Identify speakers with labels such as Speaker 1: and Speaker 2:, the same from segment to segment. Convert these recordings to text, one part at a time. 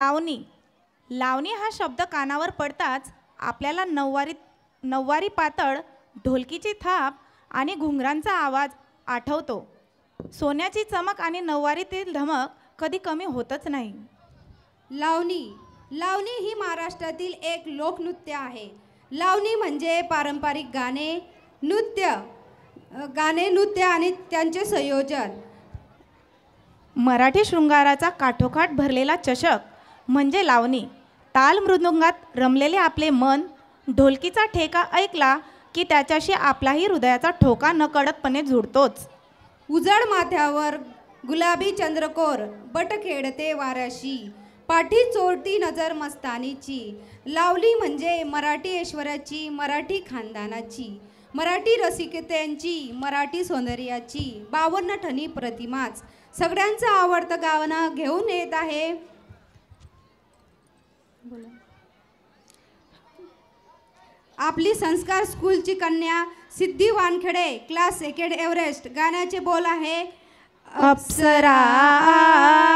Speaker 1: लावणी लावणी हा शब्द कानावर पडताच आपल्याला नऊवारी पातळ, ढोलकीची थाप आणि घुंगरांचा आवाज आठवतो. सोन्याची चमक आणि नऊवारीतील धमक कधी कमी होतच नाही.
Speaker 2: लावणी लावणी ही महाराष्ट्रातील एक लोकनृत्य आहे. लावणी म्हणजे पारंपरिक नृत्य आणि त्यांचे संयोजन.
Speaker 1: मराठी शृंगाराचा काठोकाठ भरलेला चषक म्हणजे लावणी. ताल मृदुंगात रमलेले आपले मन ढोलकीचा ठेका ऐकला की त्याच्याशी आपलाही हृदयाचा ठोका नकळतपणे जुळतोच.
Speaker 2: उजळ माथ्यावर गुलाबी चंद्रकोर बट खेळते वाऱ्याशी, पाठी चोरती नजर मस्तानीची. लावणी म्हणजे मराठी ऐश्वर्याची, मराठी खानदानाची, मराठी रसिकतेची, मराठी सौंदर्याची 52 ठणी प्रतिमाच. सगळ्यांचं आवडतं गाणं घेऊन येत आहे आपली संस्कार स्कूलची कन्या सिद्धी वानखेडे, क्लास 2 एव्हरेस्ट. गाण्याचे बोल आहे
Speaker 1: अप्सरा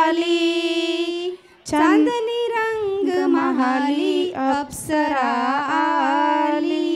Speaker 1: आली,
Speaker 2: चांदणी रंग महाली, अप्सरा आली.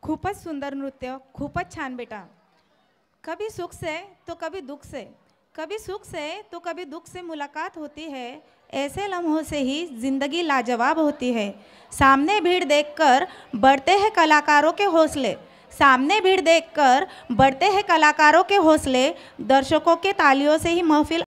Speaker 1: खूपच सुंदर नृत्य, खूपच छान बेटा. कभी सुख से तो कभी दुख से, कभी सुख से तो कभी दुख से मुलाकात होती है. ऐसे लम्हों से ही जिंदगी लाजवाब होती है. सामने भीड़ देखकर बढ़ते हैं कलाकारों के हौसले, सामने भीड़ देखकर बढ़ते हैं कलाकारों के हौसले. दर्शकों के तालियों से ही महफिल